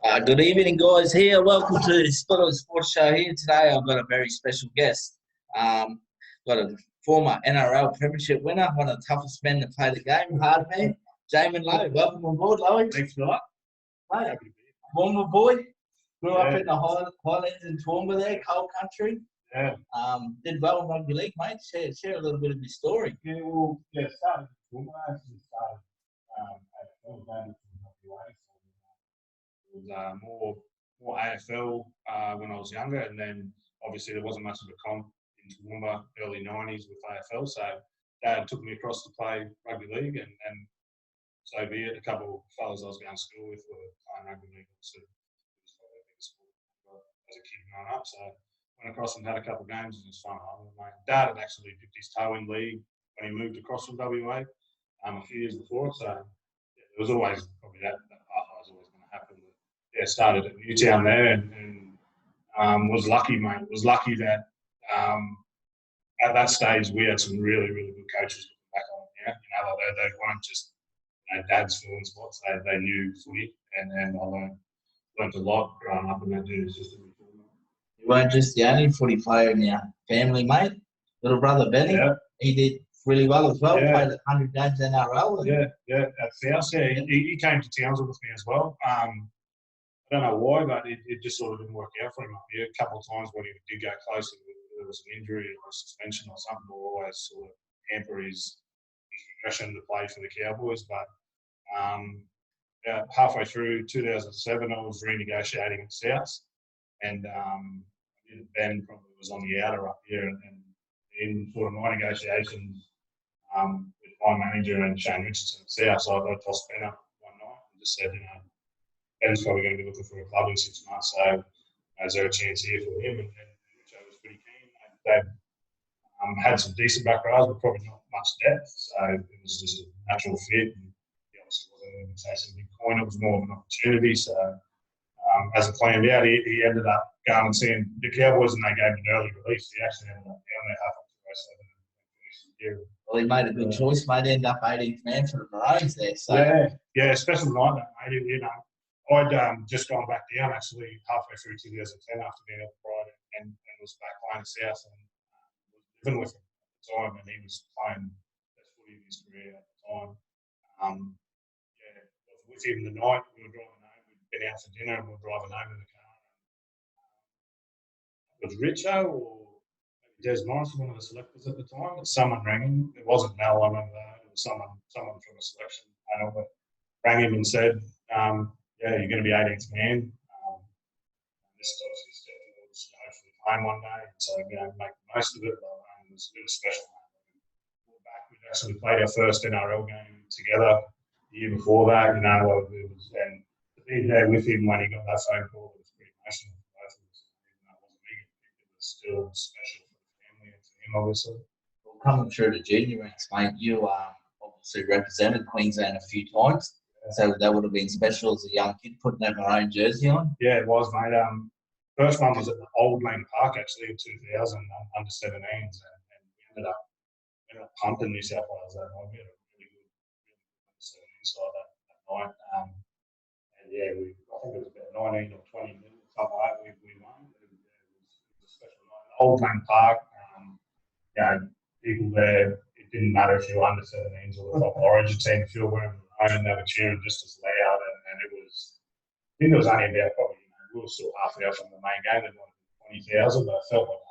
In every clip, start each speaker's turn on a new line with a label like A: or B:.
A: Good evening, guys. Here, welcome to the Spilla Sports Show. Here today, I've got a very special guest. Got a former NRL Premiership winner, one of the toughest men to play the game, Hardman, Jaiman Lowe. Welcome on board, Lowe.
B: Thanks a lot.
A: Mate, former boy, grew up in the Highlands in Toowoomba there, cold country.
B: Yeah.
A: Did well in rugby league, mate. Share a little bit of your story.
B: Started in Toowoomba. I actually started AFL games in WA. So it was more AFL when I was younger, and then obviously there wasn't much of a comp in Toowoomba early 90s with AFL, so Dad took me across to play rugby league, and so be it. A couple of fellas I was going to school with were playing rugby league. So it was probably the biggest sport as a kid growing up. So went across and had a couple of games, and it was fun. My dad had actually dipped his toe in league when he moved across from WA a few years before. So it was always probably that path was always going to happen. But, yeah, started at Newtown there, and was lucky, mate. Was lucky that at that stage we had some really, really good coaches looking back on it. Like they weren't just dads filling spots. They knew footy, and I learned a lot growing up in that dude's system.
A: You weren't just the only footy player in your family, mate. Little brother Benny, he did really well as well. Played 100 games in NRL.
B: Yeah, at South. Yeah, he came to Townsville with me as well. I don't know why, but it just sort of didn't work out for him up here. A couple of times when he did go close, there was an injury or a suspension or something, will always sort of hamper his progression to play for the Cowboys. But halfway through 2007, I was renegotiating at South, and Ben probably was on the outer up here, and in sort of my negotiations with my manager and Shane Richardson at South, so I tossed Ben up one night and just said, Ben's probably going to be looking for a club in 6 months, so is there a chance here for him? And which I was pretty keen. They had some decent back rows, but probably not much depth, so it was just a natural fit. And he obviously wasn't going to say some big coin, it was more of an opportunity. So as it planned out, he ended up going and seeing the Cowboys, and they gave him an early release. He actually ended up down there halfway through 2007 and finished the year.
A: Well, he made a good choice, mate. Ended up 18th man for the Maroons there. So.
B: Yeah, special night, mate. I'd just gone back down actually halfway through 2010 after being up Friday and was back playing South and was living with him at the time, and he was playing best footy of his career at the time. I was with him the night we were driving home. We'd been out for dinner and we were driving home in the car. It was Richo or maybe Des Morris, one of the selectors at the time, but someone rang him. It wasn't Mel, I remember that. It was someone from a selection panel that rang him and said, you're going to be 18th man. This is obviously a step towards hopefully playing one day, and so make the most of it. It was special. We'd actually played our first NRL game together the year before that. And to be there with him when he got that phone call, it was pretty emotional for both of us. Even though it wasn't me, it was still special for the family and for him, obviously.
A: Well, coming through the junior ranks, mate, you obviously represented Queensland a few times. So that would have been special as a young kid putting that Maroon jersey on.
B: Yeah, it was, mate. First one was at the Old Lane Park actually in 2000, under 17s, and we ended up pumping New South Wales that night. We had a really good under 17 side that night. I think it was about 19 or 20 minutes, something like that. We won. It was a special night. Old Lane Park. People there. It didn't matter if you were under 17s or the top Origin team. If you were wearing and they were cheering just as loud, and it was. I think it was only about probably we were still half an hour from the main game. There wanted 20,000, but I felt like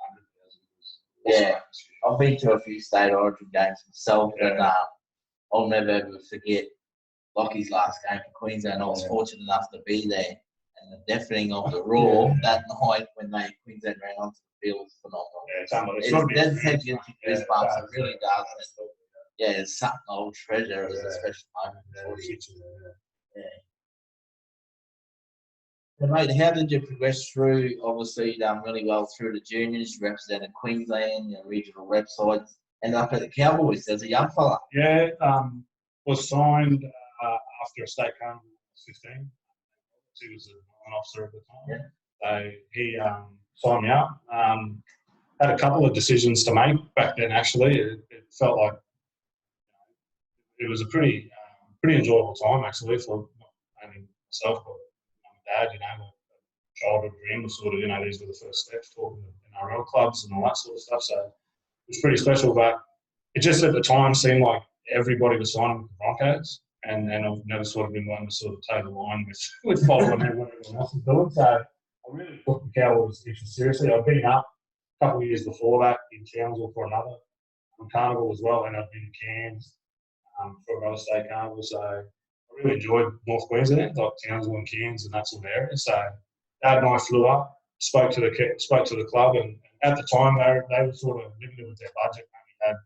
B: 100,000. Yeah,
A: I've been to a few state Origin games myself, and I'll never ever forget Lockie's last game for Queensland. I was fortunate enough to be there, and the deafening of the roar that night when Queensland ran onto the field was phenomenal. It doesn't take you into goosebumps. It really does. Yeah, it's something I'll treasure as a special moment. So, mate, how did you progress through? Obviously, you done really well through the juniors. You represented Queensland, regional websites, ended up at the Cowboys as a young fella.
B: Yeah, was signed after a state camp when I was 15. He was an officer at the time. Yeah. So he signed me up. Had a couple of decisions to make back then, actually. It felt like it was a pretty enjoyable time, actually, for not only myself, but dad, you know, a childhood dream was sort of, you know, these were the first steps talking to NRL clubs and all that sort of stuff. So it was pretty special, but it just at the time seemed like everybody was signing with the Broncos, and I've never sort of been one to sort of toe the line with following what everyone else is doing. So I really took the Cowboys interest seriously. I've been up a couple of years before that in Townsville for another carnival as well, and I've been in Cairns for another state carnival. So I really enjoyed North Queensland, like Townsville and Cairns and that sort of area. So Dad and I flew up, spoke to the club, and at the time they were sort of limited with their budget. We had, I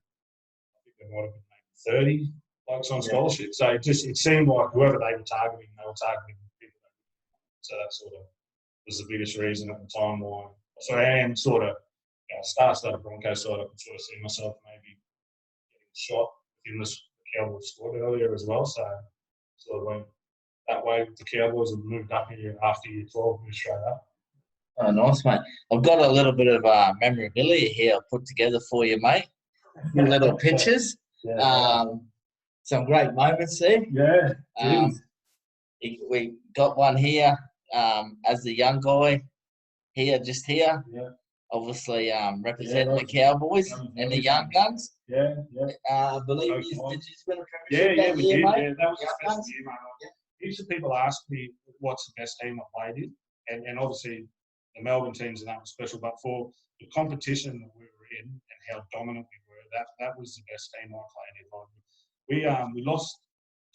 B: think they might have been maybe 30 blokes on scholarship. So it seemed like whoever they were targeting people. So that sort of was the biggest reason at the time why. So I am sort of, star-studded Broncos side. I could sort of see myself maybe getting a shot within the Cowboys squad earlier as well. So sort of went that way with the Cowboys and moved up here after year 12, moved straight up.
A: Oh, nice, mate. I've got a little bit of memorabilia here put together for you, mate. Little pictures. Some great moments there.
B: Yeah.
A: We got one here as the young guy here.
B: Yeah.
A: Obviously representing the Cowboys and the young guns.
B: Yeah.
A: I believe did you win a
B: premiership
A: that year,
B: did.
A: mate?
B: Yeah, that was the best year, mate. Heaps of people ask me what's the best team I played in, and obviously the Melbourne teams and that was special, but for the competition that we were in and how dominant we were, that was the best team I played in. We lost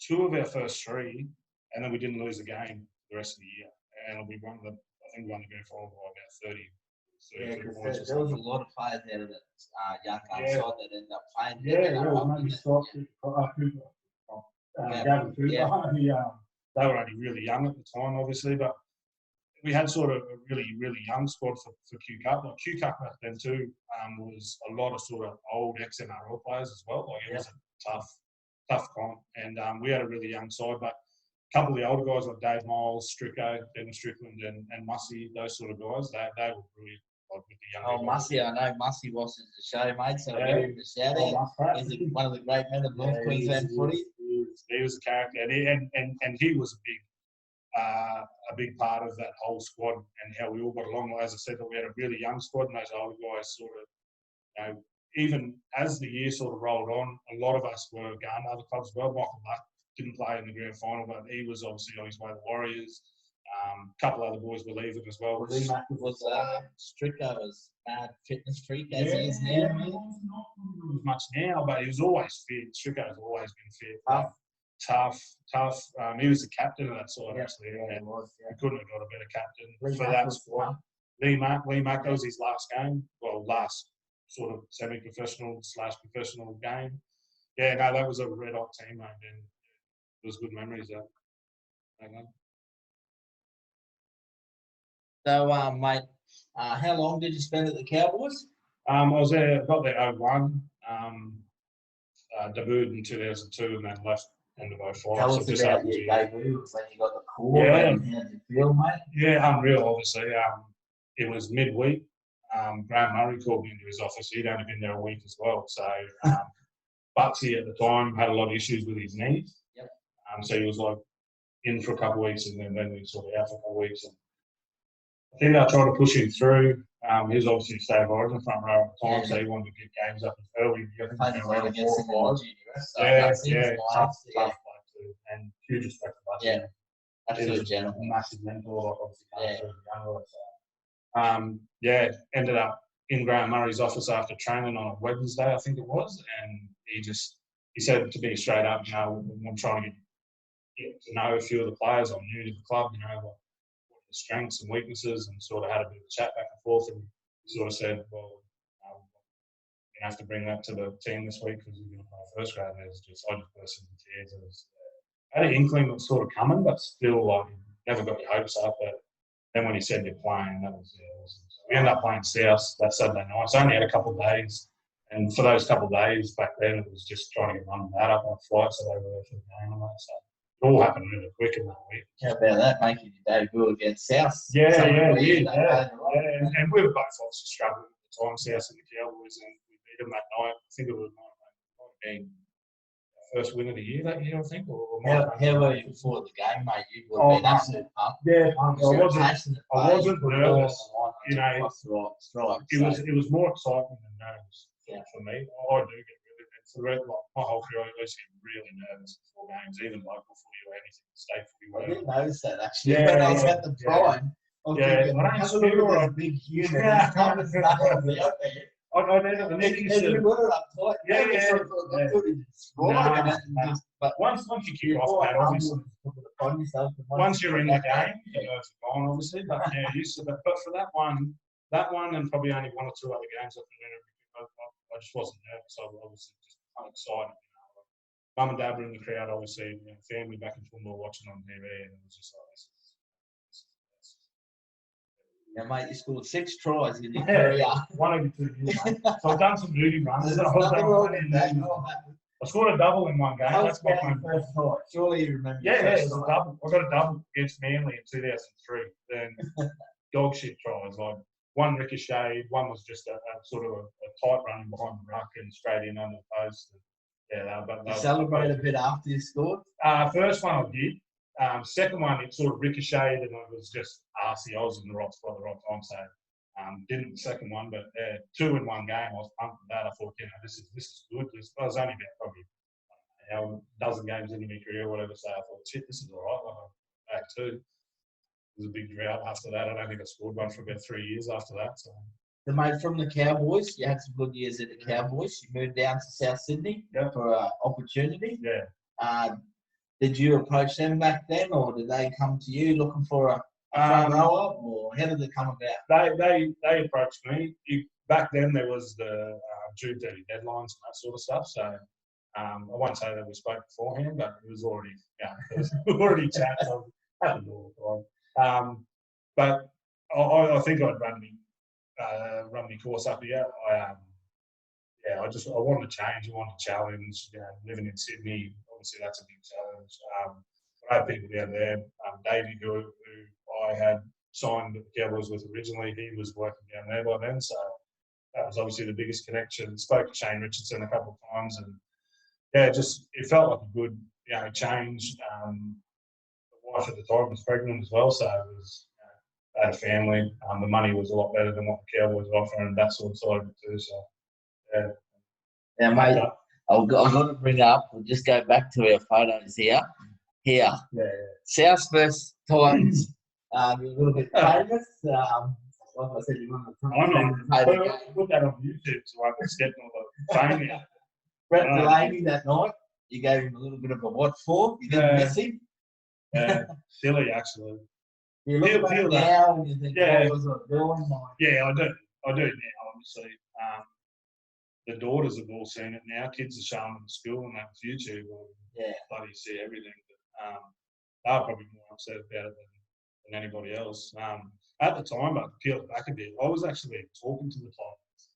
B: 2 of our first 3, and then we didn't lose a game the rest of the year, and we won the grand final by about 30.
A: Yeah, because there was a lot of players out of that young gun side that ended up playing.
B: They were only really young at the time, obviously, but we had sort of a really, really young squad for Q Cup. Like Q Cup back then too was a lot of sort of old ex-NRL players as well. Like it was a tough comp, and we had a really young side, but a couple of the older guys like Dave Miles, Devin Strickland, and Mussy, those sort of guys, they were brilliant. Like with the younger guys.
A: Mussy, I know Mussy watches the show, mate, so I'll give him a shout out. He's one of the great men of North Queensland footy.
B: He was a character, and he was a big part of that whole squad and how we all got along. As I said, that we had a really young squad, and those older guys sort of, you know, even as the year sort of rolled on, a lot of us were going to other clubs as well. Michael Buck didn't play in the grand final, but he was obviously on his way to the Warriors. A couple other boys were leaving as well.
A: Was Stricker was mad fitness freak as he is now.
B: He's not as much now, but he was always fit. Stricker has always been fit. Tough. He was the captain of that side, actually. And we couldn't have got a better captain for that squad. Lee Mack, that was his last game. Well, last sort of semi-professional / professional game. Yeah, no, that was a red-hot team, mate. And it was good memories there. Okay.
A: So, mate, how long did you spend at the Cowboys?
B: I was there, got there 01, debuted in 2002, and then left end of 05.
A: Tell us about your debut when you got the call. And how did you feel, mate?
B: Yeah, unreal, obviously. It was midweek. Graham Murray called me into his office. He'd only been there a week as well. So, Bucksy at the time had a lot of issues with his knees.
A: Yep.
B: So he was like in for a couple of weeks, and then he was sort of out for a couple of weeks. And I think they tried to push him through. He was obviously State of Origin front row at the time, so he wanted to get games up early. I think around 4 or 5. Tough play too, and huge respect for Bucksy.
A: Yeah, absolute gentleman.
B: Massive mentor, like obviously ended up in Graham Murray's office after training on a Wednesday, I think it was, and he said to me straight up, you know, I'm trying to get to know a few of the players. I'm new to the club, you know, like, what are the strengths and weaknesses, and sort of had a bit of a chat back and forth, and he sort of said, well, you have to bring that to the team this week because you're going to play first grade. And I just burst into tears. I had an inkling it was sort of coming, but still, like, never got your hopes up. But then when he said you're playing, that was awesome. So we ended up playing South that Saturday night. So I only had a couple of days. And for those couple of days back then, it was just trying to get mum and dad up on flights so they were there for the game and that. So it all happened really quick in that week.
A: How about that, making your debut against South?
B: Yeah. And we were both obviously struggling at the time, South and the Cowboys, and we beat them that night. I think it was first win of the year that year, I think. Or
A: How were you before the game, mate? You would have been absolute pumped.
B: Yeah, I
A: wasn't
B: nervous. You know,
A: it
B: was more excitement than nerves for me. I do get really nervous. Like my whole career, I used to get really nervous before games, even local footy or anything, state footy.
A: I didn't notice that actually. When I was at the Prime, I was thinking, I don't feel like a big human.
B: I never used to. But once you kick off, mate, obviously. Once you're in the game, you know it's gone, obviously. But yeah, used to. But for that one, and probably only one or two other games I can remember, I just wasn't nervous. I was just kind of excited. You know, Mum and Dad were in the crowd, obviously. You know, family back in Fulham watching on TV, and it was just like this.
A: Yeah, mate, you scored 6 tries in your career.
B: 1 over 2 years, mate. So I've done some movie runs. I scored a double in one game. That's my
A: first try. Surely you remember.
B: Yeah, it was a double. I got a double against Manly in 2003. Then dog shit tries. Like one ricocheted, one was just a sort of a tight run behind the ruck and straight in under the post. Yeah, but
A: you celebrate a bit after you scored?
B: First one I did. Second one, it sort of ricocheted and it was just arsey. I was in the right spot at the right time, so didn't the second one, but 2 in one game. I was pumped with that. I thought, you know, this is good. I was only about probably a dozen games into my career, or whatever. So I thought, shit, this is all right. Back 2. It was a big drought after that. I don't think I scored one for about 3 years after that. So.
A: The mate from the Cowboys, you had some good years at the Cowboys. You moved down to South Sydney for an opportunity.
B: Yeah.
A: Did you approach them back then, or did they come to you looking for a front rower, or how did it come about?
B: They approached me. Back then, there was the June 30 deadlines and that sort of stuff. So I won't say that we spoke beforehand, but it was already chat. So I had the but I think I'd run my course up here. I wanted to change. I wanted to challenge. You know, living in Sydney, obviously that's a big challenge. I had people down there. Davey, who I had signed the Cowboys with originally, he was working down there by then. So that was obviously the biggest connection. Spoke to Shane Richardson a couple of times, and it felt like a good change. The wife at the time was pregnant as well, so it was. I had a family. The money was a lot better than what the Cowboys were offering, and that sort of side of it too. So,
A: yeah, mate. I've got to bring up. We'll just go back to our photos here. Yeah. South versus Titans. You're a little bit famous. Like I said, you won the
B: put that on YouTube so I can get all the fame out.
A: Brett Delaney that night. You gave him a little bit of a what for? You didn't miss him.
B: Silly actually.
A: You look back now and you think, what was I doing?
B: Yeah, I do now, obviously. The daughters have all seen it now. Kids are showing them at school and that YouTube. Bloody see everything. But, they're probably more upset about it than anybody else. At the time, I peeled back a bit. I was actually talking to the Titans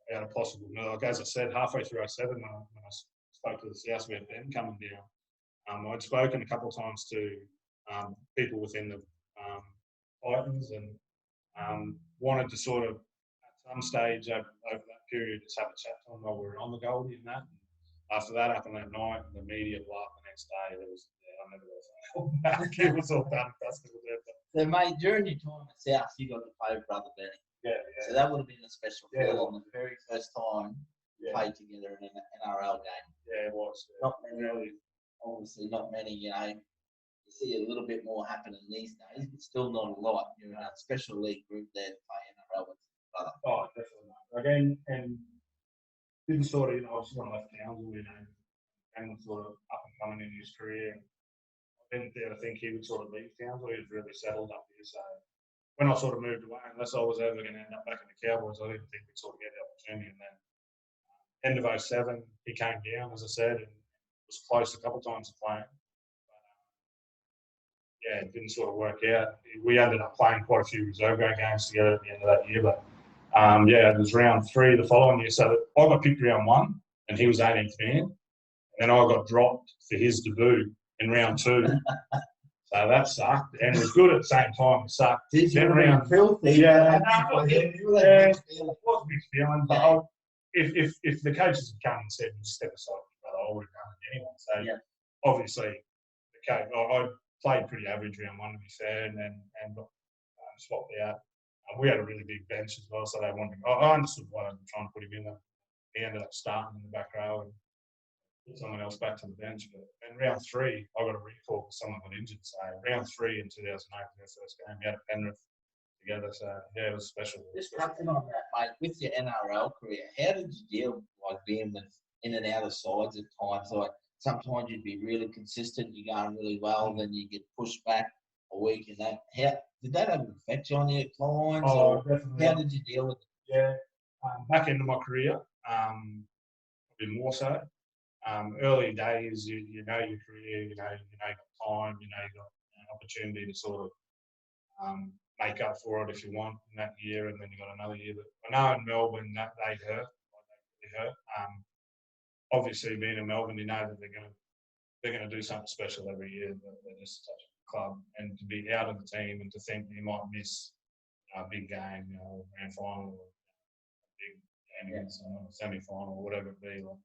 B: about a possible move. Like, as I said, halfway through 07, when I spoke to the South about them coming down, I'd spoken a couple of times to people within the Titans and wanted to sort of, at some stage over that period, just have a chat to them while we were on the Goldie and that. And after that happened that night, and the media blew up the next day, there was, I never was back. It was all done.
A: So, mate, during your time at South, you got to play with Brother Benny.
B: Yeah.
A: So that would have been a special feel on the very first time you played together in an NRL game.
B: Yeah, it was.
A: Not many, obviously, not many, you see a little bit more happening these days, but still not a lot. You're in a special league group there to play NRL with Brother.
B: Oh, definitely. Again, and didn't sort of, I was one of those Townsville, and was sort of up and coming in his career. I didn't think he would sort of leave Townsville. He was really settled up here. So when I sort of moved away, unless I was ever going to end up back in the Cowboys, I didn't think we'd sort of get the opportunity. And then end of 07, he came down, as I said, and was close a couple of times to playing. It didn't sort of work out. We ended up playing quite a few reserve grade games together at the end of that year. But, it was round 3 the following year. So I got picked round 1, and he was 18th man. And then I got dropped for his debut in round 2. So that sucked. And it was good at the same time. It sucked.
A: Then round filthy.
B: It was mixed feelings. But if the coaches had come and said, step aside, brother, I would have done it anyway. So obviously, okay, I played pretty average round one, to be fair, and got swapped out. We had a really big bench as well, so they wanted. I understood why they were trying to put him in there. He ended up starting in the back row and put someone else back to the bench. But in round 3, I got a recall because someone got injured. So round 3 in 2008, their first game, we had a Penrith together. So yeah, it was special.
A: Just touching on that, mate, with your NRL career, how did you deal like being with in and out of sides at times? Like sometimes you'd be really consistent, you're going really well, then you get pushed back a week, and that. How did that have an effect on your clients?
B: Oh,
A: or
B: definitely.
A: how did you deal with it?
B: Yeah, back into my career, probably more so. Early days, you know your career, you know you got time, you know you got an opportunity to sort of make up for it if you want in that year, and then you got another year. But I know in Melbourne that they hurt, like they really hurt. Obviously, being in Melbourne, you know that they're gonna do something special every year. They're just such a club, and to be out of the team and to think you might miss a big game, you know, grand final, or a big game against a semi-final, or whatever it be. Like,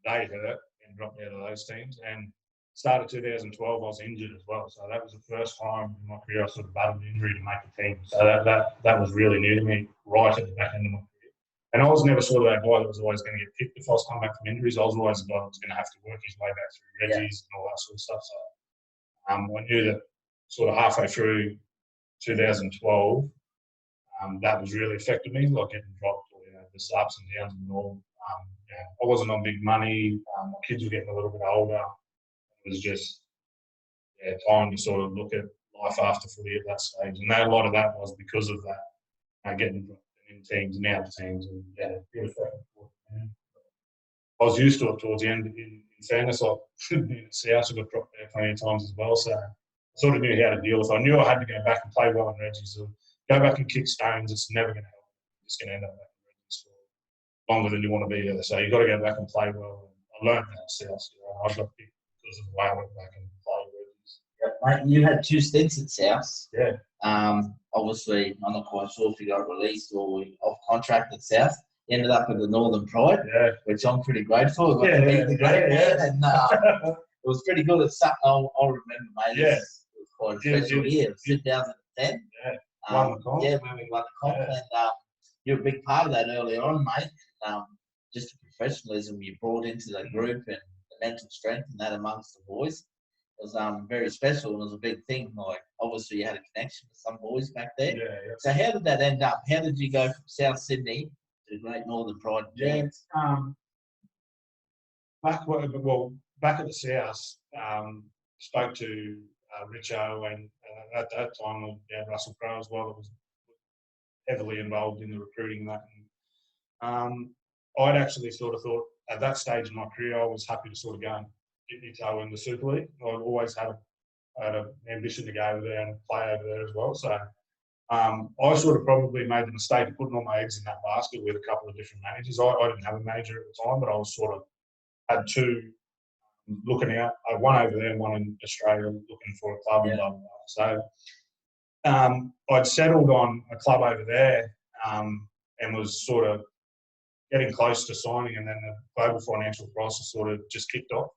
B: they hurt and dropped out of those teams. And started 2012, I was injured as well. So that was the first time in my career I sort of battled injury to make a team. So that was really new to me right at the back end of my career. And I was never sort of that guy that was always going to get picked if I was coming back from injuries. I was always the guy that was going to have to work his way back through Reggie's and all that sort of stuff. So I knew that sort of halfway through 2012, that was really affected me, like getting dropped, or just ups and downs and all. I wasn't on big money. My kids were getting a little bit older. It was just time to sort of look at life after footy at that stage. And a lot of that was because of that, getting dropped in teams and out of teams. And I was used to it towards the end. In fairness, I got dropped there plenty of times as well. So I sort of knew how to deal with it. I knew I had to go back and play well in Reggie's. So go back and kick stones, it's never going to help. You're just going to end up back in Reggie's for longer than you want to be there. So you've got to go back and play well. I learned that at South. I got picked because of the way I went back and played Reggie's.
A: Mate, you had 2 stints at South.
B: Yeah.
A: Obviously, I'm not quite sure if you got released or off contract at South. You ended up with the Northern Pride, which I'm pretty grateful. And it was pretty good. It's something I'll remember, mate. It was quite a special year. It was 2010.
B: Won the comp.
A: When we won the comp. And you're a big part of that early on, mate. Just the professionalism you brought into the group and the mental strength and that amongst the boys. It was very special. It was a big thing. Like, obviously, you had a connection with some boys back there. So how did that end up? How did you go from South Sydney to the Great Northern Pride?
B: Back at the South, spoke to Richo, and at that time, Russell Crowe as well, that was heavily involved in the recruiting and that. I'd actually sort of thought at that stage in my career, I was happy to sort of go and dip my toe in the Super League. I'd always had an ambition to go over there and play over there as well. So I sort of probably made the mistake of putting all my eggs in that basket with a couple of different managers. I didn't have a manager at the time, but I was sort of had 2 looking out. One over there and one in Australia looking for a club. And blah, blah, blah. So I'd settled on a club over there and was sort of getting close to signing, and then the global financial crisis sort of just kicked off.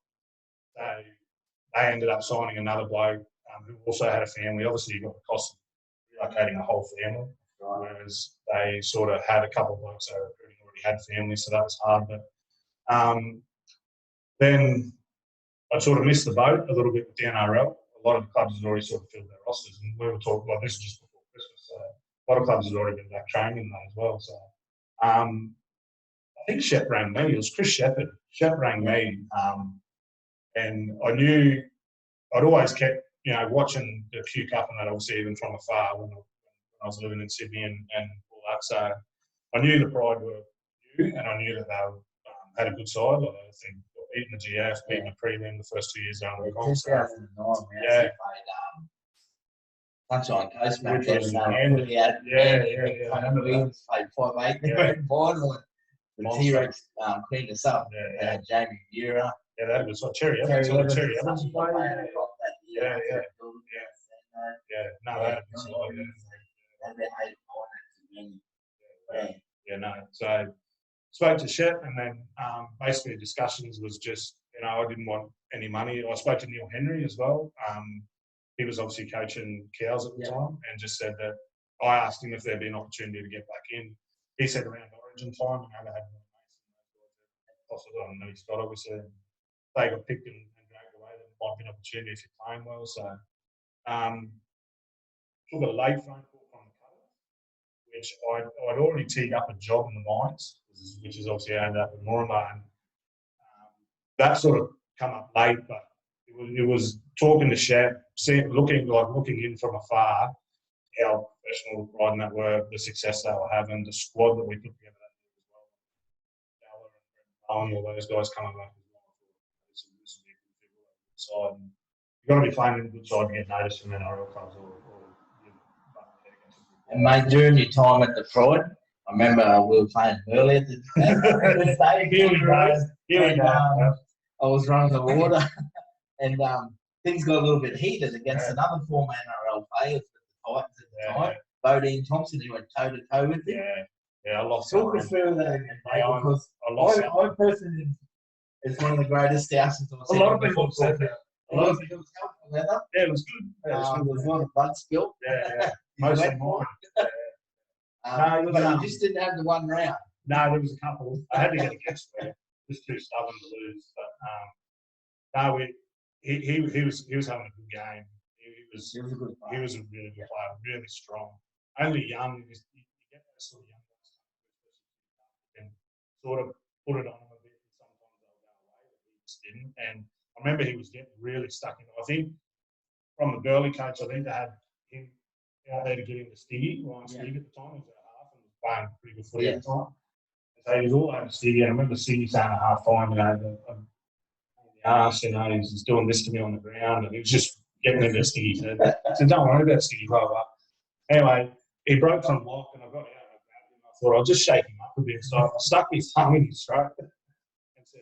B: They ended up signing another bloke who also had a family. Obviously, you got the cost of relocating a whole family, whereas they sort of had a couple of blokes that already had families, so that was hard. But then I sort of missed the boat a little bit with the NRL. A lot of the clubs had already sort of filled their rosters, and we were talking, well, this is just before Christmas, so a lot of clubs had already been back training that as well. So I think Shep rang me. It was Chris Shepherd. Shep rang me, and I knew I'd always kept, watching the Q Cup and that, obviously, even from afar when I was living in Sydney and all that. So I knew the Pride were new, and I knew that they had a good side. I think beating the GF, beating the prelim the first 2 years down the comp.
A: 2009, we played Sunshine Coast back then. Hunter Williams played 5-8 in the grand final. The T-Rex cleaned us up. Jamie Vera.
B: Yeah, that was like Cherry Evans. No, that had been so spoke to Shep, and then basically discussions was just, I didn't want any money. I spoke to Neil Henry as well. He was obviously coaching Cows at the time, and just said that I asked him if there'd be an opportunity to get back in. He said around Origin time, they had on Nelly Scott, obviously. They got picked and dragged away. There might be an opportunity if you're playing well. So, took a late phone call from the Cutters, which I'd already teed up a job in the mines, which is obviously aimed at with Moranbah. That sort of come up late, but it was talking to Shep, looking in from afar, how professional riding that were, the success they were having, the squad that we put together that year as well. Dalla and all those guys coming back as well. This will be a good figure side. You've got to be playing in a good side to get noticed from NRL clubs or
A: and mate, during your time at the Pride, I remember we were playing early at the stadium. I was running the water, and things got a little bit heated against another former NRL player for the Titans at the time, Bodine Thompson, who went toe-to-toe with him.
B: I lost.
A: Talk us through that again, mate, because I personally, it's one of the greatest thousands I've seen.
B: A lot of people said that.
A: It was helpful weather.
B: Yeah, it was good.
A: There was a lot of blood spill.
B: Most of mine.
A: But you just didn't have the one round.
B: No, there was a couple. I had to get a guess there. Just too stubborn to lose. But he was having a good game. He was a good player. He was a really good player, really strong. Only young. You get that sort of young guys and sort of put it on him a bit. Sometimes they'll go away, but he just didn't. And I remember he was getting really stuck in. I think from the Burley coach, I think they had him out there to get him to Stiggy, Ryan Stiggy at the time. He was at half and was playing pretty good footy at the time. So he was all over Stiggy. And I remember Stiggy saying at half time, the arse, he's doing this to me on the ground, and he was just getting into Stiggy's head. I said, don't worry about Stiggy, blah, blah. Anyway, he broke some lock, and I got out and I grabbed him. I thought I'll just shake him up a bit. So I stuck his tongue in his throat and said,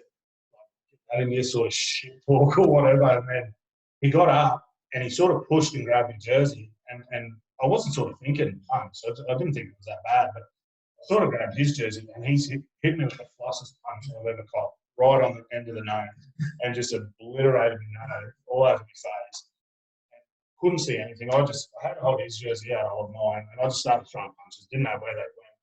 B: get that in this sort of shit talk or whatever. And then he got up and he sort of pushed and grabbed his jersey. And I wasn't sort of thinking punch, so I didn't think it was that bad, but I sort of grabbed his jersey and he's hit me with the flossest punch I've ever caught, right on the end of the nose, and just obliterated my nose all over my face. And couldn't see anything. I had to hold his jersey out, I hold mine, and I just started throwing punches. Didn't know where they went.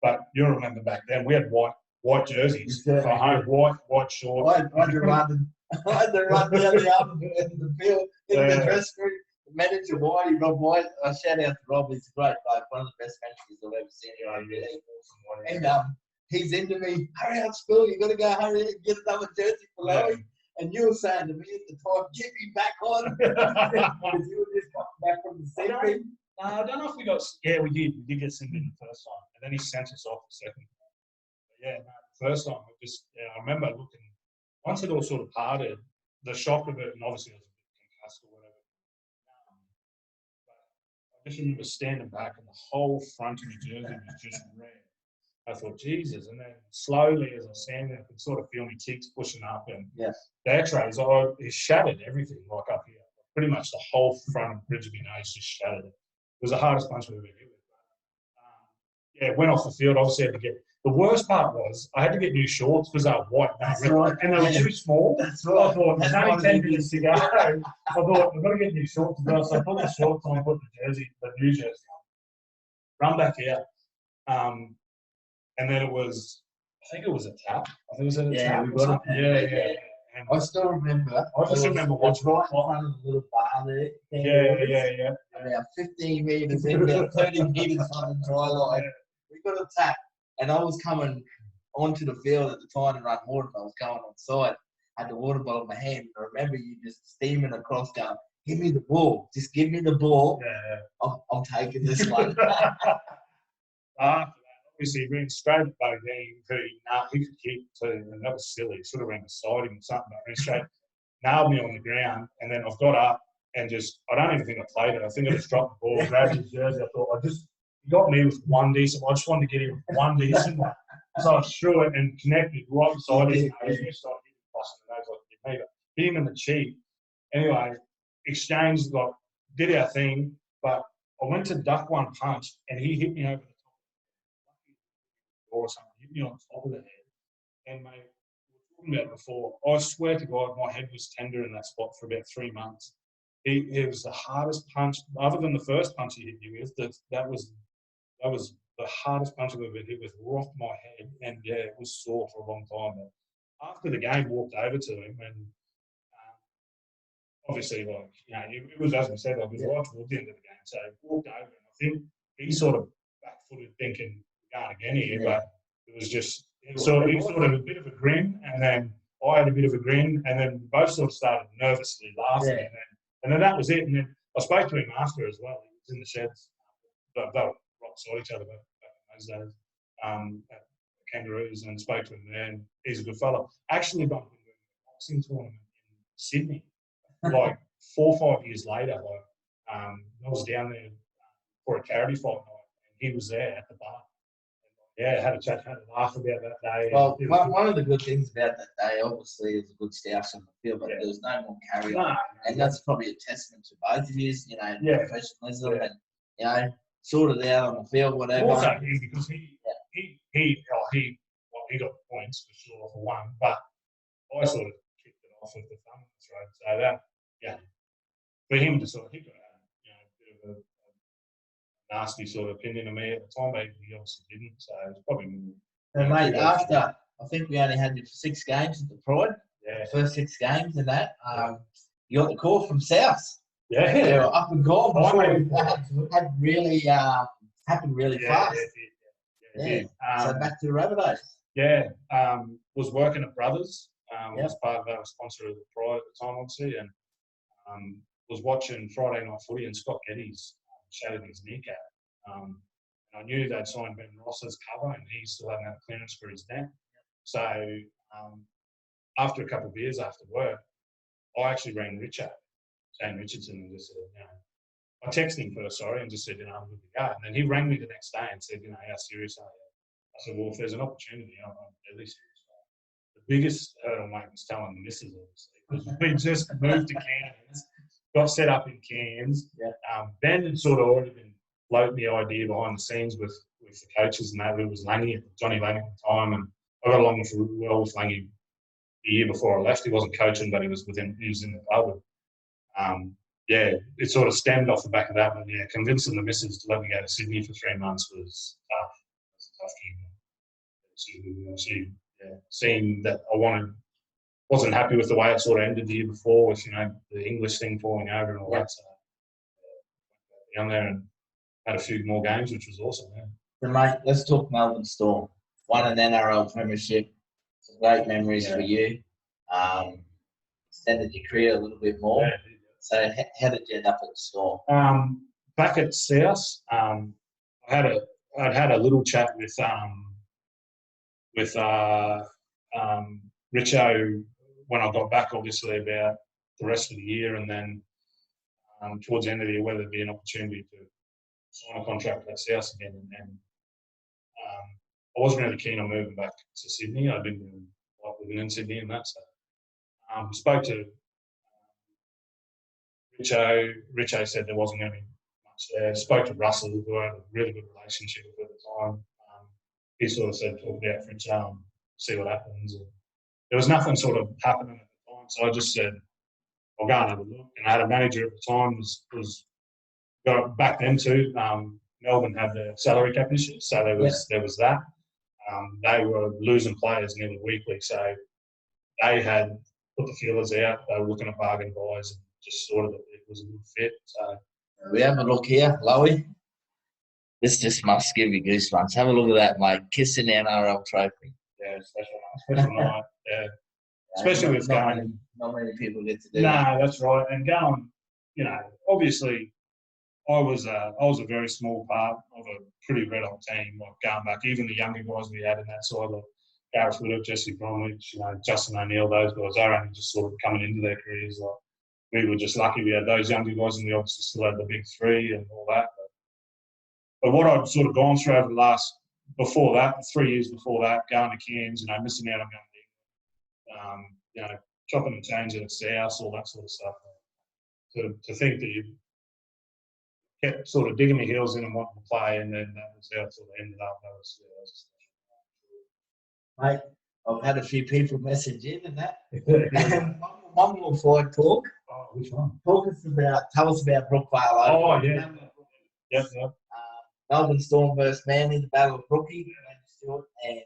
B: But you'll remember back then we had white jerseys, white shorts. I had to run down the other end of the field in the dress room. Manager Whitey, Rob White, shout out to Rob, he's a great bloke, one of the best managers I've ever seen here. Really. And he's into me, hurry up, Spill, you got to go hurry and get another jersey for Lowe. And you were saying to me at the time, get me back on. Because you were just coming back from the second. I don't know if we got, we did. We did get sent in the first time. And then he sent us off the second time. But the first time, I remember looking, once it all sort of parted, the shock of it, and obviously it was a bit concussed or whatever. I just remember standing back and the whole front of the jersey was just red. I thought, Jesus. And then slowly as I was standing, I could sort of feel my cheeks pushing up. And the x-rays, it shattered everything, like up here. Pretty much the whole front bridge of my nose just shattered. It was the hardest punch we've ever hit with. Went off the field. Obviously, had to get. The worst part was I had to get new shorts because they were white. That's right. And they were too small. That's right. I thought, there's only 10 minutes to go. I thought, I've got to get new shorts as well. So I put the shorts on, put the new jersey on. Run back out. And then I think it was a tap. I think it was a tap. We got it. Yeah. And I still remember. I just remember watching right in front of the little bar there. Yeah.
A: About 15 metres in, about 30 metres on the try line. We got a tap. And I was coming onto the field at the time to run water. I was going on side. I had the water bottle in my hand. I remember you just steaming across going, give me the ball. Just give me the ball. Yeah. I'm taking this one.
B: Obviously, he ran straight at Bodine, he could kick too, and that was silly. He should have ran beside him or something, but ran straight, nailed me on the ground, and then I've got up and I don't even think I played it. I think I just dropped the ball, grabbed his jersey. I thought, he got me with one decent one. I just wanted to get him with one decent one. So I threw it and connected right beside his nose. And he started hitting across the nose like a hit him in the cheek. Anyway, exchanged, did our thing, but I went to duck one punch, and he hit me over the top or something, hit me on top of the head. And mate, about it before. I swear to God, my head was tender in that spot for about 3 months. It was the hardest punch, other than the first punch he hit you with. That was the hardest punch I've ever hit with. Rocked my head, and yeah, it was sore for a long time. But after the game, walked over to him, and obviously, like, you know, it was, as we said, like, it was right towards the end of the game. So I walked over, and I think he sort of back-footed, thinking, "We're going again here," but it was just he sort of a bit of a grin, and then I had a bit of a grin, and then both sort of started nervously laughing, and then that was it. And then I spoke to him after as well. He was in the sheds, but they were right beside each other back in those days, at Kangaroos, and spoke to him there. And he's a good fella. Actually, bumped into him in a boxing tournament in Sydney, like 4 or 5 years later. Like, I was down there for a charity fight night, and he was there at the bar. Yeah, had a chat, had a laugh about that day.
A: Well, one of the good things about that day, obviously, is a good stoush on the field, but there was no more carry on. And that's probably a testament to both of you, you know, professionalism and, you know, sorted out on the field, whatever.
B: Also, because he got the points for sure for one, but I sort of kicked it off with the thumb in the throat. So that, for him to sort of, he got a bit of a nasty sort of opinion of me at the time, but he obviously didn't. So it's probably more.
A: And mate, after I think we only had you for 6 games at the Pride.
B: Yeah.
A: The first 6 games and that. You got the call from South.
B: Yeah.
A: They were up and gone before it had really happened really fast. So back to the Rabbitohs.
B: Yeah. Was working at Brothers. Was part of our sponsor of the Pride at the time, obviously, and was watching Friday Night Footy, and Scott Geddes shattered his kneecap. And I knew they'd signed Ben Ross as cover, and he still hadn't had clearance for his neck. So after a couple of beers after work, I actually rang Shane Richardson, and just said, I texted him first, and just said, I'm good to go. And then he rang me the next day and said, how serious are you? I said, well, if there's an opportunity, I'm really serious. The biggest hurdle, mate, was telling the missus, obviously, because we just moved to Cairns, got set up in Cairns. Ben had sort of already been floating the idea behind the scenes with the coaches and that. It was Johnny Lange at the time, and I got along well with Lange the year before I left. He wasn't coaching, but he was in the club. It sort of stemmed off the back of that. But convincing the missus to let me go to Sydney for 3 months was tough. It was a tough gig. Seeing that I wasn't happy with the way it sort of ended the year before, with the English thing falling over and all that. So down there and had a few more games, which was awesome.
A: So mate, let's talk Melbourne Storm. Won an NRL Premiership. Some great memories for you. Extended your career a little bit more. So how did you end up at the Storm?
B: Back at South, I'd had a little chat with Richo when I got back, obviously, about the rest of the year, and then towards the end of the year, whether there'd be an opportunity to sign a contract at South again. And I wasn't really keen on moving back to Sydney. I didn't really like living in Sydney and that. So spoke to Richo said there wasn't going to be much there. Spoke to Russell, who I had a really good relationship with at the time. He sort of said, talk about Richo and see what happens. And there was nothing sort of happening at the time, so I just said, I'll go and have a look. And I had a manager at the time, was back then too. Melbourne had the salary cap issue, so there was that. They were losing players nearly weekly, so they had put the feelers out. They were looking at bargain buys and just sort of it was a good fit. So
A: we have a look here, Lowe. This just must give you goosebumps. Have a look at that, mate. Kissing the NRL trophy.
B: Yeah, special night. Yeah, especially with going.
A: Not many people get to do
B: that.
A: No,
B: that's right. And going, obviously, I was a very small part of a pretty red hot team. Like going back, even the younger guys we had in that side, like Gareth Woodard, Jesse Bromwich, Justin O'Neill, those guys, they were only just sort of coming into their careers. Like we were just lucky we had those younger guys, and we obviously still had the big three and all that. But what I'd sort of gone through over the last, before that, 3 years before that, going to Cairns, missing out on going to England, chopping and changing at South, all that sort of stuff. To think that you kept sort of digging my heels in and wanting to play, and then that was how it sort of ended up. That was
A: Mate, I've had a few people message in and that. And one more forward talk.
B: Oh, which one?
A: Tell us about Brookvale.
B: Oh, yeah. Yep.
A: Melbourne Storm versus Manly, the Battle of Brookie. And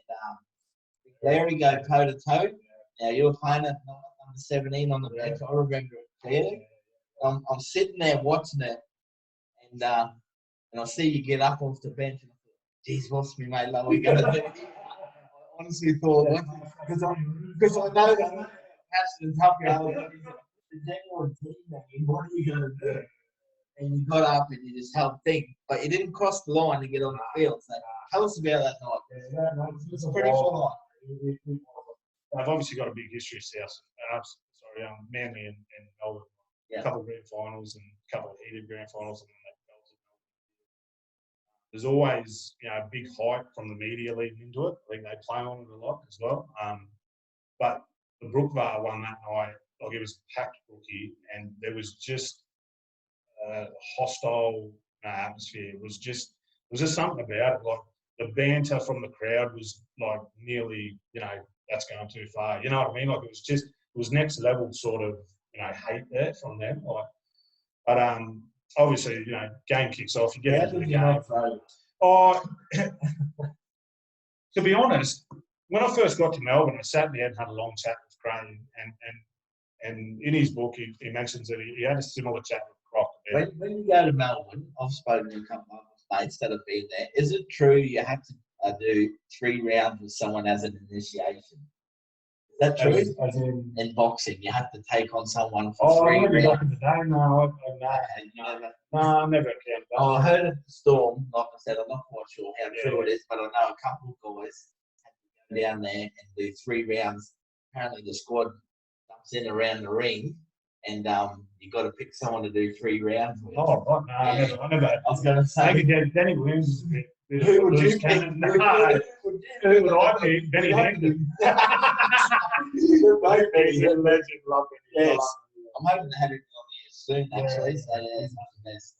A: Larry go toe to toe. Now you were playing at number 17 on the bench. I remember it clearly. I'm sitting there watching it, and I see you get up off the bench. And I thought, geez, what's me mate Lowe going to do? I honestly thought, because I know that passion and tough guy. The general team, what are you going to do? And you got up and you just held thing, but you didn't cross the line to get on the field. So tell us about that night. It's pretty full on.
B: They've obviously got a big history, South. Manly and Melbourne. A couple of grand finals and a couple of heated grand finals, and then they belted Melbourne. There's always, a big hype from the media leading into it. I think they play on it a lot as well. But the Brookvale one that night, it was packed Brookie, and there was just a hostile atmosphere. It was just something about it. Like the banter from the crowd was like nearly, that's going too far. You know what I mean? Like it was next level sort of, hate there from them. But obviously, game kicks off. You get into the game. To be honest, when I first got to Melbourne, I sat there and had a long chat with Craig, and in his book, he mentions that he had a similar chat with Croc.
A: When you go to Melbourne, I've spoken to a couple of mates that have been there. Is it true you have to do 3 rounds with someone as an initiation? Is that true?
B: As
A: in boxing, you have to take on someone for 3 rounds.
B: Back in the day, no, I never can.
A: I heard at the Storm, like I said, I'm not quite sure how true it is, but I know a couple of guys had to go down there and do 3 rounds. Apparently the squad jumps in around the ring, and you got to pick someone to do 3 rounds with.
B: Oh, right. No, yeah. I never.
A: I was going to say,
B: maybe Danny Williams is a bit.
A: Who would you pick?
B: Who would I pick? Benny Hampton. He's a legend.
A: Yes. I'm hoping to have him on here soon, actually. So, yeah, it's not the best.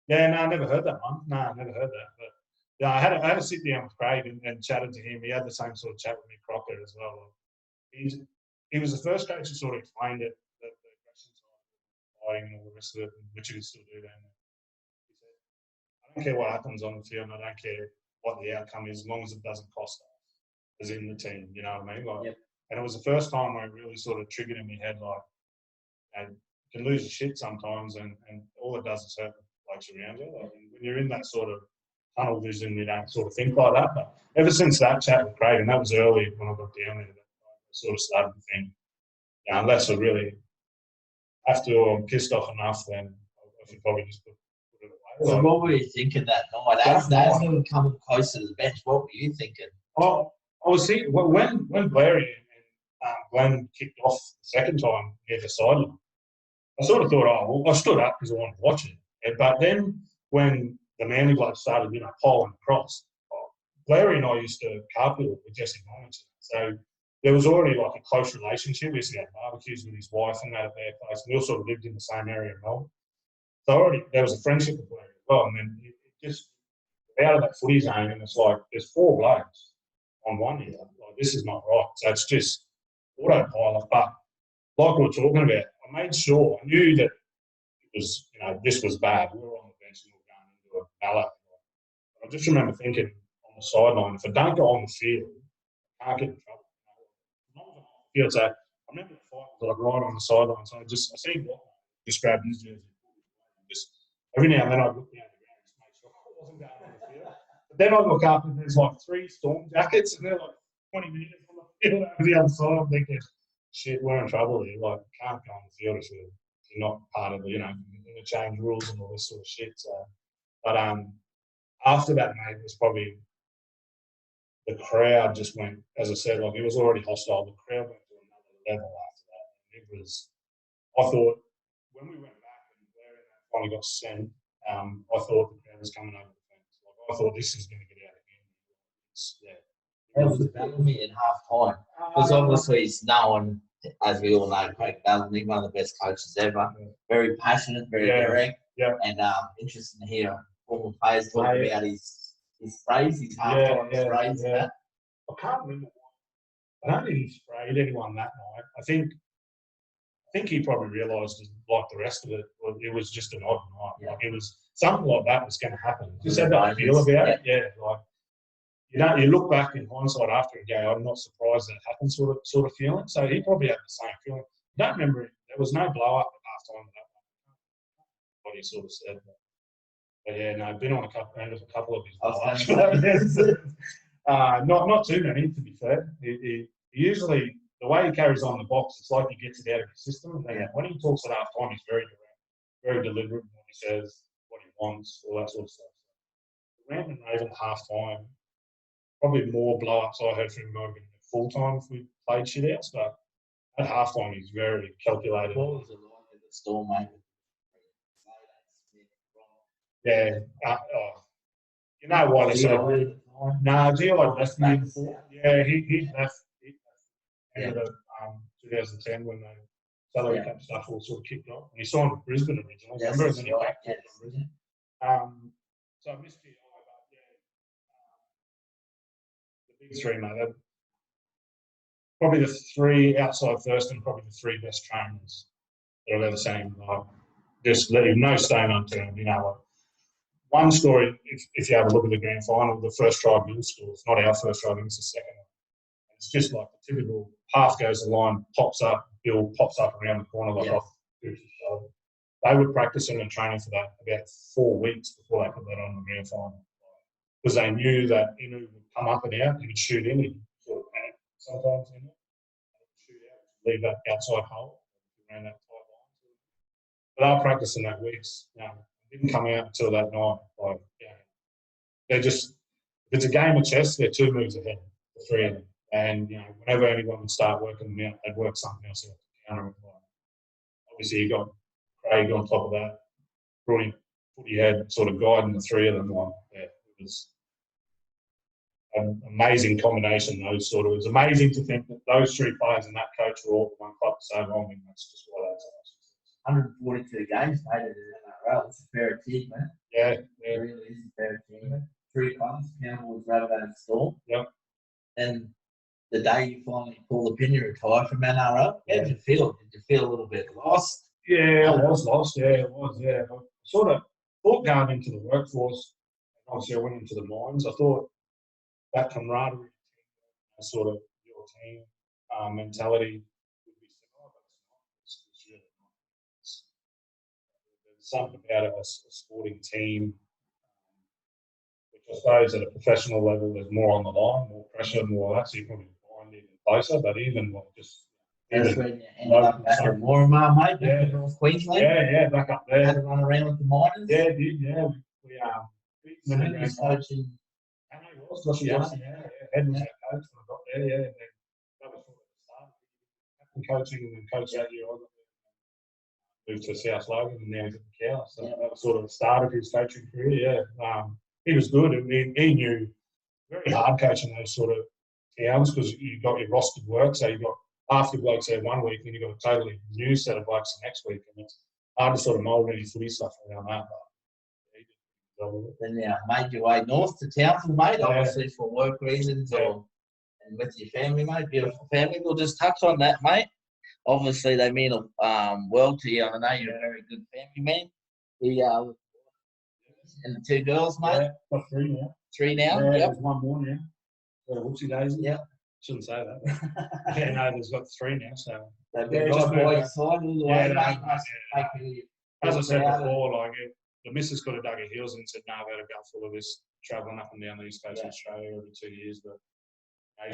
B: Yeah, no, I never heard that one. No, I never heard that. But yeah, I had to sit down with Craig and chatted to him. He had the same sort of chat with me, Crocker, as well. He was the first coach who sort of explained it. And all the rest of it, which you can still do then. He said, I don't care what happens on the field, and I don't care what the outcome is, as long as it doesn't cost us, as in the team, you know what I mean? Like, and it was the first time where it really sort of triggered in my head, like, you can lose your shit sometimes, and all it does is hurt the blokes around you. Like, when you're in that sort of tunnel vision, you don't sort of think like that. But ever since that chat with Craig, and that was early when I got down there, I sort of started to think, unless I really after I'm pissed off enough, then I should probably just put it away.
A: So what were you thinking that night? As them coming close to the bench, what were you thinking?
B: Oh, I was thinking, when Blairy and Glenn kicked off the second time near the sideline, I sort of thought, I stood up because I wanted to watch it. But then when the Manly blokes started, piling across, Blairy and I used to carpool with Jesse Mornington. So there was already like a close relationship. We used to go barbecues with his wife and that at their place. And we all sort of lived in the same area in Melbourne. So already there was a friendship with Blairy as well. And then it just out of that footy zone, and it's like there's 4 blokes on one here. Like, this is not right. So it's just autopilot. But like we were talking about, I made sure, I knew that it was, this was bad. We were on the bench and we were going into a ballot. I just remember thinking on the sideline, if I don't go on the field, I can't get in trouble. So I remember the fight was like right on the sideline. So I seen Walker just grab his jersey. Just every now and then I'd look down the ground just make sure I wasn't going on the field. But then I'd look up and there's like 3 Storm jackets and they're like 20 meters from the field over the other side. I'm thinking, shit, we're in trouble here. Like, can't go on the field if you're not part of the, interchange rules and all this sort of shit. So, but after that, mate, it was probably the crowd just went, as I said, like it was already hostile. The crowd went to another level after that. It was, I thought, when we went back and Blair finally got sent, I thought the crowd was coming over the fence. Like, I thought this is going to get out of hand.
A: How was Bellamy at half time? Because obviously he's known, as we all know, Craig Bellamy, one of the best coaches ever. Very passionate, very direct.
B: Yeah.
A: And interesting to hear former players talking about his sprays, his half-time sprays and that.
B: I can't remember. I don't think he sprayed anyone that night. I think he probably realised, like the rest of it, it was just an odd night.
A: Yeah.
B: Like it was something like that was going to happen. Just had that feel about it. Yeah, like you look back in hindsight after a game, I'm not surprised that happened, sort of feeling. So he probably had the same feeling. I don't remember. There was no blow up at half time. What he sort of said. But yeah, no, I've been on a couple of his blow ups. Not too many, to be fair. He usually, the way he carries on the box, it's like he gets it out of his system. And when he talks at half time, he's very direct, very deliberate in what he says, what he wants, all that sort of stuff. So, rant and rave at half time, probably more blow ups I heard from him might have been at full time if we played shit outs, but at half time, he's very calculated.
A: What was it like at the Storm, mate?
B: Yeah. You know why they say Gio left the year before. Yeah, he left. End of 2010 when the salary cap stuff all sort of kicked off. And he signed with Brisbane originally. Remember? And then he back to Brisbane. So I missed Gio, but the big three, mate. Probably the three outside first and probably the three best trainers that I've ever seen. Just leave no stone unturned. You know, one story, if you have a look at the grand final, the first try Bill scores, not our first try, I think it's the second one. It's just like the typical half goes the line, pops up, Bill pops up around the corner like off Gooch's shoulder. They were practicing and training for that about 4 weeks before they put that on the grand final. Because they knew that Inu would come up and out, he would shoot in, he'd sort of panic sometimes in it, shoot out, leave that outside hole around that tight line. But they were practicing that weeks. Didn't come out until that night. They're just, if it's a game of chess, they're 2 moves ahead, the three of them. And whenever anyone would start working them out, they'd work something else out to counter it. Obviously, you got Craig on top of that, brilliant footy head, sort of guiding the three of them. It was an amazing combination. It was amazing to think that those three players and that coach were all at one club for so long, and that's just why that's awesome.
A: 142 games made it in NRL. It's a fair achievement.
B: Yeah.
A: It really is a fair achievement. 3 clubs, Campbell's, Rabbitohs, and Storm.
B: Yep.
A: And the day you finally pulled the pin, you retired from NRL. How did you feel? Did you feel a little bit lost?
B: Yeah, I was lost. Yeah, it was. Yeah, I sort of thought going into the workforce. Obviously, I went into the mines. I thought that camaraderie, sort of your team mentality would be similar, but it's really not. There's something about a sporting team, which I suppose at a professional level, there's more on the line, more pressure, more that, so you probably find even closer. But even like just.
A: That's when you ended up back at Warramar, mate, back in North Queensland.
B: Yeah, back up there.
A: Had to run around with the miners.
B: Yeah, did, yeah.
A: When he was coaching.
B: And he was, Josh Young, Ed was our coach when I got there, yeah. And then that was sort of the start. Captain coaching and then coach that year. I moved to South Logan and now he's at the Cow. So that was sort of the start of his coaching career, yeah. He was good and he knew very hard coaching those sort of towns because you got your rostered work, so you got half the blokes there 1 week, then you've got a totally new set of blokes the next week, and it's hard to sort of mould any footy stuff around that. But
A: then made your way north to Townsville, mate, obviously for work reasons and with your family, mate, beautiful family. We'll just touch on that, mate. Obviously, they mean world to you. I know you're a very good family man. And the 2 girls, mate.
B: Yeah, got 3 now.
A: 3 now.
B: Yeah,
A: yep.
B: There's 1 more now. Whoopsie daisy.
A: Yeah.
B: Shouldn't say that. Yeah, no, there's got 3 now. So
A: they've been right by your side all the way, mate.
B: As I said before, like the missus got a dug her heels and said, "No, I've had a gutful of this travelling up and down the east coast of Australia every 2 years." But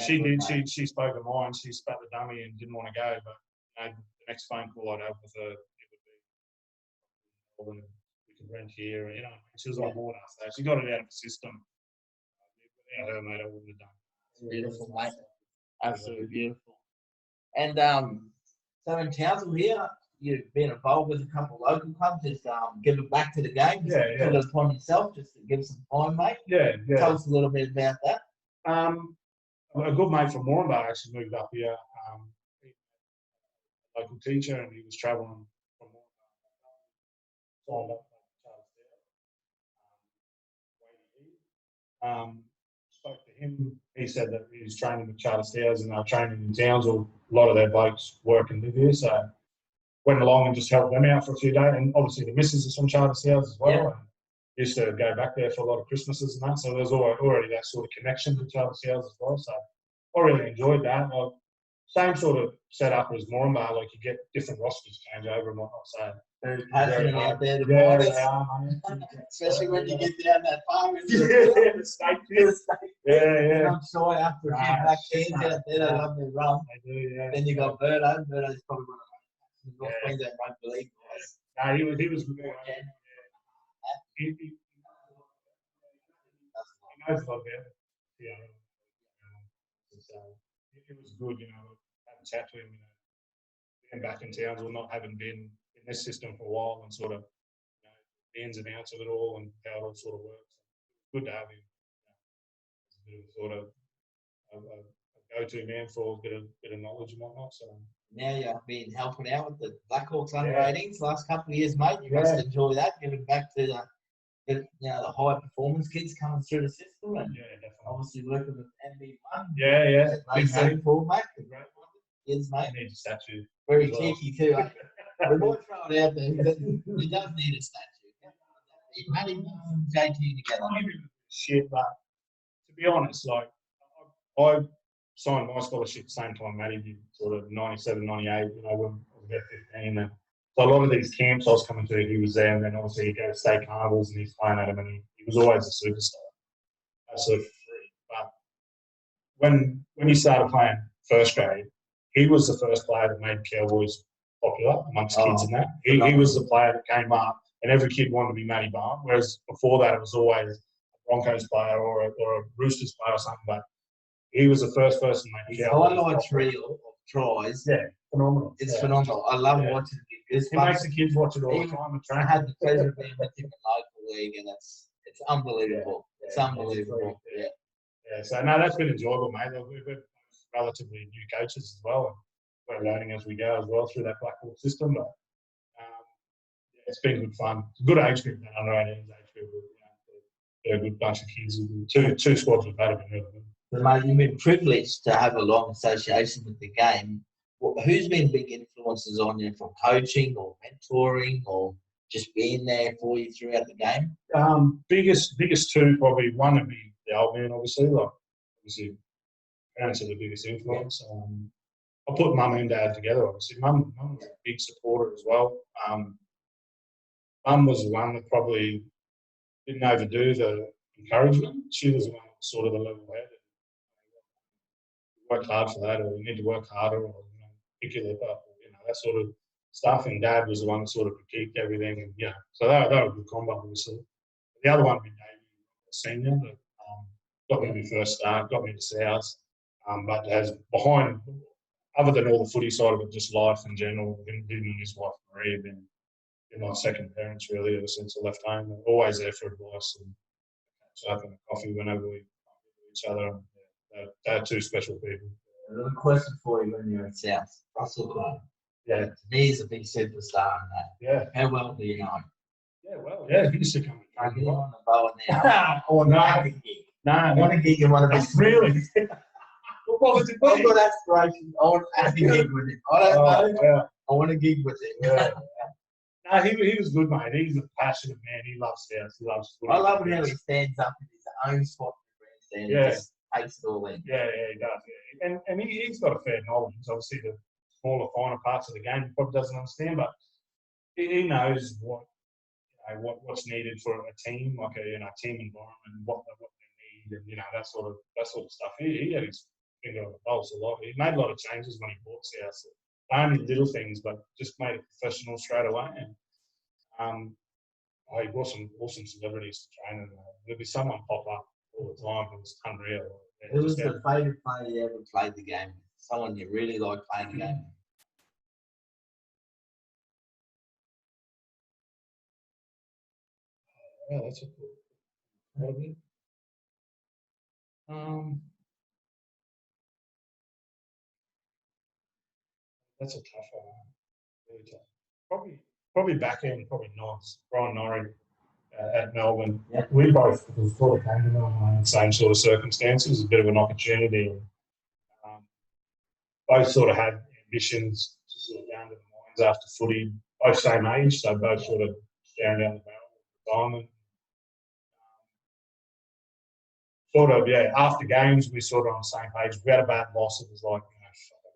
B: she did. She spoke her mind. She spat the dummy and didn't want to go. But the next phone call I'd have with her, it would be, we could rent here. And, she was on board after that. She got it out of the system. Without her, mate, I wouldn't have done it.
A: It's beautiful, mate. Absolutely beautiful. And so in Townsville here, you've been involved with a couple of local clubs, just giving back to the game, just put it upon yourself, just to give some time, mate.
B: Yeah.
A: Tell us a little bit about that.
B: A good mate from Moranbah actually moved up here, a local teacher, and he was travelling from Moranbah. Spoke to him. He said that he was training with Charter Steers and they were training in Townsville. A lot of their blokes work and live here, so went along and just helped them out for a few days. And obviously the missus is from Charter Steers as well. And used to go back there for a lot of Christmases and that. So there's already that sort of connection with Charter Steers as well. So I really enjoyed that. Same sort of setup as Moranbah, like you get different rosters change over and whatnot. So
A: very passionate out there.
B: They are, mate.
A: Especially when you get down that far.
B: The state pit. Yeah.
A: I'm sure after a few back hands out there, they love their run.
B: They do, yeah.
A: Then you got Birdo. Birdo's probably one of the North Queensland rugby league guys.
B: No, he was good. He knows a lot about it. Yeah. So it was good, having a chat to him, being back in Townsville, not having been in this system for a while and sort of the ins and outs of it all and how it all sort of works. Good to have him. Sort of a go-to man for a bit of knowledge and whatnot. So
A: now you've been helping out with the Blackhawks under 18s last couple of years, mate. You must enjoy that, giving back to the high performance kids coming through the system, and obviously working with MB1.
B: Yeah.
A: Big second fullback, the great one. Kids, mate.
B: He needs a statue.
A: Very cheeky too. We might throw it out there. He does need a statue. Matty and JT together.
B: Shit, but to be honest, like I signed my scholarship the same time Matty did, sort of 97, 98, when I was about 15. And so a lot of these camps I was coming to, he was there, and then obviously he'd go to state carnivals and he's playing at them, and he was always a superstar. Absolutely free. But when he started playing first grade, he was the first player that made Cowboys popular amongst kids and that. He was the player that came up, and every kid wanted to be Matty Barn, whereas before that it was always a Broncos player or a Roosters player or something. But he was the first person to make Cowboys.
A: Highlights reel of tries.
B: Yeah, phenomenal.
A: It's phenomenal. I love watching it.
B: He makes the kids watch it all the time.
A: I had the pleasure of being with him in local league, and it's unbelievable. It's unbelievable.
B: Yeah. So no, that's been enjoyable, mate. We've got relatively new coaches as well, and we're learning as we go as well through that Blackhawk system. But it's been good fun. It's a good age group, that under 18s age group. They're a good bunch of kids. Two squads we've had have been really good.
A: So, mate, you've been privileged to have a long association with the game. Who's been big influences on you from coaching or mentoring or just being there for you throughout the game?
B: Biggest two, probably one would be the old man, obviously. Obviously, parents are the biggest influence. I put mum and dad together, obviously. Mum was a big supporter as well. Mum was the one that probably didn't overdo the encouragement. She was the one that was sort of the level head. Work hard for that, or you need to work harder, or pick your lip up, or, that sort of stuff. And Dad was the one that sort of critiqued everything, and so that was a good combo, obviously. The other one would be Davey, senior, that got me my first start, got me to South, but has behind, other than all the footy side of it, just life in general. Him and his wife Marie have been my second parents really ever since I left home. They're always there for advice and catch up and a coffee whenever we meet each other. They're two special people.
A: Another question for you when you're in South. Russell Cole.
B: Yeah.
A: To me, he's a big superstar in that.
B: Yeah.
A: How well do you know him?
B: Yeah, well. Yeah, he used to come and
A: train on the bow now.
B: Oh, no.
A: I want to gig in one of his.
B: Really? What was it?
A: I've got aspirations. I want to actually gig with him. I don't know. Yeah. I want to gig with him.
B: Yeah. No, he was good, mate. He's a passionate man. He loves South. He loves footy.
A: I love how he stands up in his own spot in the grandstand.
B: Yeah.
A: Just takes it all in.
B: Yeah, he does. Yeah. And he's got a fair knowledge. Obviously, the smaller, finer parts of the game he probably doesn't understand, but he knows what's needed for a team, like a team environment, what they need, and that sort of stuff. He had his finger on the pulse a lot. He made a lot of changes when he bought South. Only little things, but just made it professional straight away. And he brought some awesome celebrities to train, and there'd be someone pop up all the time. It was unreal.
A: Who was the favourite player you ever played the game? Someone you really liked playing the game?
B: Yeah, that's a cool. That's a tough one. Really tough. Probably back end, probably Norris, Brian Norrie. at Melbourne.
A: Yeah.
B: We both sort of came to Melbourne in the same sort of circumstances, a bit of an opportunity. And, both sort of had ambitions to sort of go into the mines after footy, both same age, so both sort of staring down the barrel of retirement. Sort of, yeah, after games, we sort of on the same page. If we had a bad loss, it was like,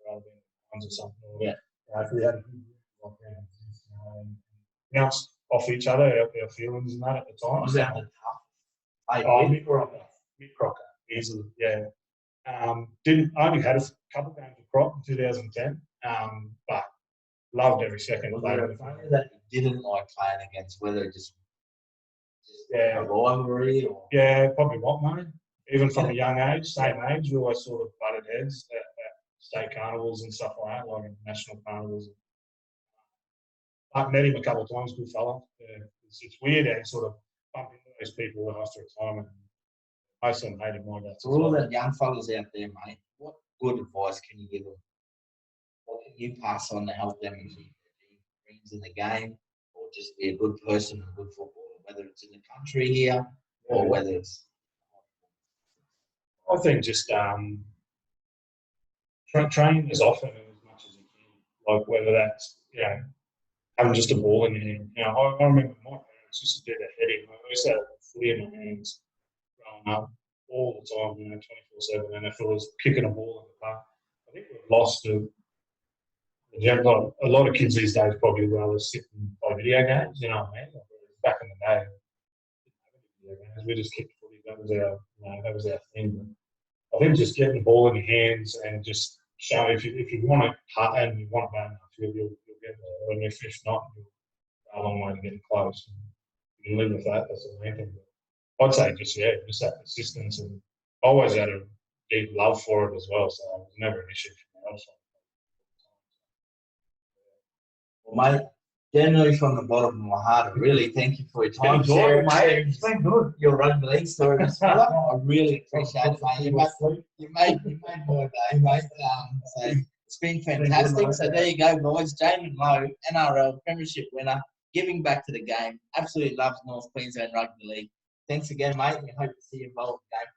B: rather than runs or something. Or,
A: Yeah.
B: If we had a good like, bounce off each other, our feelings and that at the time.
A: Was that the tough?
B: Mick Crocker, easily, yeah. Didn't only had a couple of games of Croc in 2010, but loved every second.
A: Was there a player that you didn't like playing against, whether just a rivalry or?
B: Yeah, probably what, mate. Even from a young age, same age, we always sort of butted heads at state carnivals and stuff like that, like national carnivals. I've met him a couple of times, good fella. Yeah, it's weird how you sort of bump into those people after retirement. Most of them hate him like that.
A: For all the young fellas out there, mate, what good advice can you give them? What can you pass on to help them achieve dreams in the game, or just be a good person and a good footballer, whether it's in the country here or whether it's?
B: I think just train as often and as much as you can. Like whether that's having just a ball in your hand. I remember my parents used to do that heading. I used to have footy in my hands growing up all the time, 24/7. And if it was kicking a ball in the park, I think we've lost a lot of kids these days probably rather sit and play video games. You know what I mean? Back in the day, we just kicked footy. That was our thing. But I think just getting the ball in your hands and just show if you want it hard and you want it bad enough, you'll get there. And if not, you'll go a long way to getting close. And you can live with that. That's the main thing. But I'd say just that persistence, and always had a deep love for it as well. So it was never an issue for me. Also.
A: Well, mate, generally from the bottom of my heart, I really thank you for your time.
B: Mate. It's been good.
A: Your rugby league story, Spilla. I really appreciate it, mate. You made my day, mate. So it's been fantastic. So there you go, boys. Jaiman Lowe, NRL Premiership winner, giving back to the game. Absolutely loves North Queensland Rugby League. Thanks again, mate. We hope to see you involved in the game.